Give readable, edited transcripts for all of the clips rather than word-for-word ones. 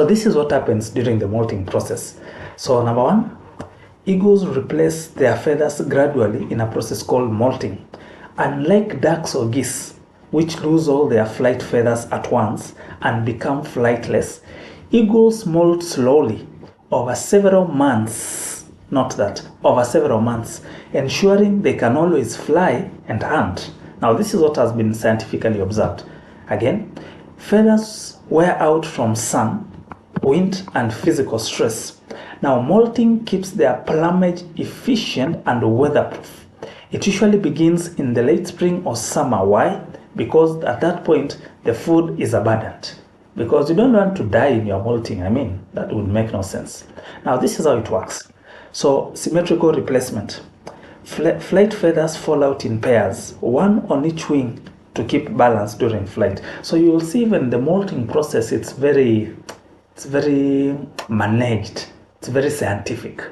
So this is what happens during the molting process. So number one, eagles replace their feathers gradually in a process called molting. Unlike ducks or geese, which lose all their flight feathers at once and become flightless, eagles molt slowly over several months, over several months, ensuring they can always fly and hunt. Now this is what has been scientifically observed. Again, feathers wear out from sun, wind, and physical stress. Now, molting keeps their plumage efficient and weatherproof. It usually begins in the late spring or summer. Why? Because at that point, the food is abundant. Because you don't want to die in your molting. I mean, that would make no sense. Now, this is how it works. So, symmetrical replacement. Flight feathers fall out in pairs, one on each wing, to keep balance during flight. So you will see even the molting process, it's very managed, it's very scientific,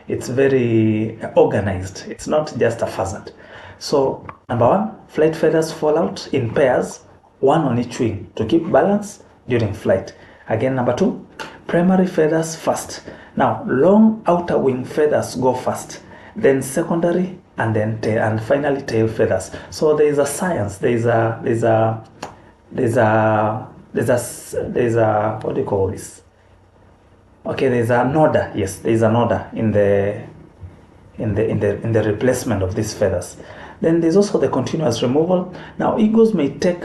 it's very organized. It's not just a hazard. So number one, flight feathers fall out in pairs, one on each wing, to keep balance during flight. Again, number two, primary feathers first. Now long outer wing feathers go first, then secondary, and then tail, and finally tail feathers. So there is a science, there's a what do you call this? Okay, there's an order. Yes, there's an order in the replacement of these feathers. Then there's also the continuous removal. Now eagles may take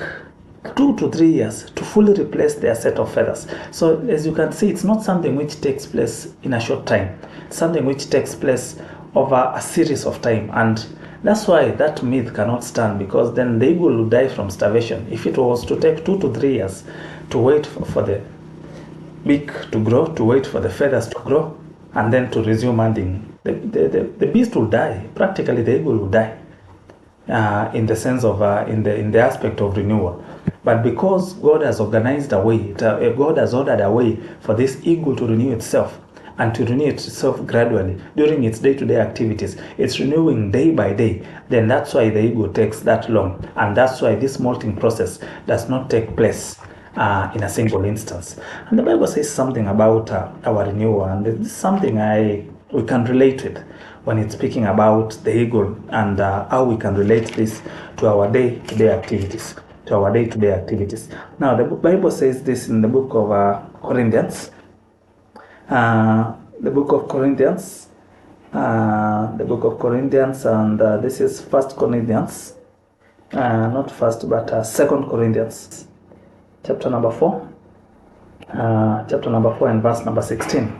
2 to 3 years to fully replace their set of feathers. So as you can see, it's not something which takes place in a short time. It's something which takes place over a series of time, and that's why that myth cannot stand, because then the eagle will die from starvation if it was to take 2 to 3 years to wait for the beak to grow, to wait for the feathers to grow, and then to resume hunting. The beast will die. Practically the eagle will die in the sense of in the aspect of renewal. But because God has organized a way, God has ordered a way for this eagle to renew itself, and to renew itself gradually during its day-to-day activities. It's renewing day by day. Then that's why the eagle takes that long. And that's why this molting process does not take place in a single instance. And the Bible says something about our renewal. And this is something we can relate with when it's speaking about the eagle, and how we can relate this to our day-to-day activities. Now, the Bible says this in the book of Corinthians. The book of Corinthians, and this is First Corinthians, not first, but Second Corinthians, chapter number 4, and verse number 16.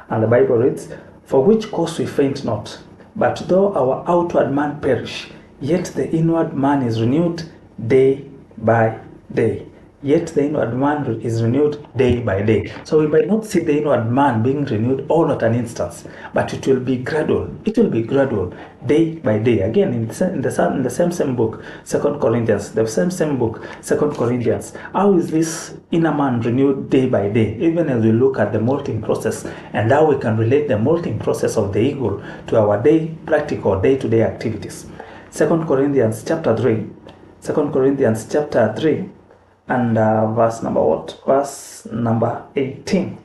And the Bible reads, "For which cause we faint not, but though our outward man perish, yet the inward man is renewed day by day." Yet the inward man is renewed day by day. So we might not see the inward man being renewed all at an instance, but it will be gradual. It will be gradual, day by day. Again, in the same book, Second Corinthians, the same book, Second Corinthians. How is this inner man renewed day by day? Even as we look at the molting process and how we can relate the molting process of the eagle to our practical day-to-day activities. Second Corinthians chapter 3. And verse number 18.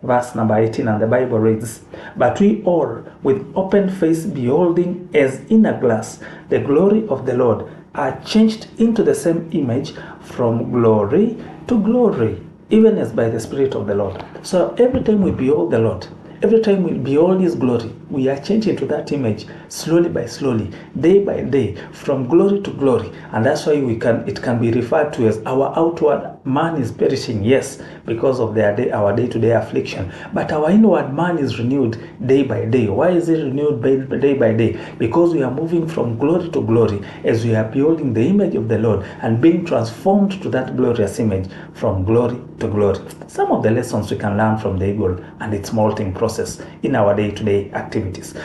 Verse number 18, and the Bible reads, "But we all, with open face beholding as in a glass the glory of the Lord, are changed into the same image from glory to glory, even as by the Spirit of the Lord." So every time we behold the Lord, every time we behold His glory, we are changed into that image slowly by slowly, day by day, from glory to glory. And that's why it can be referred to as our outward man is perishing, yes, because of our day-to-day affliction. But our inward man is renewed day by day. Why is it renewed day by day? Because we are moving from glory to glory as we are beholding the image of the Lord and being transformed to that glorious image from glory to glory. Some of the lessons we can learn from the eagle and its molting process in our day-to-day activities.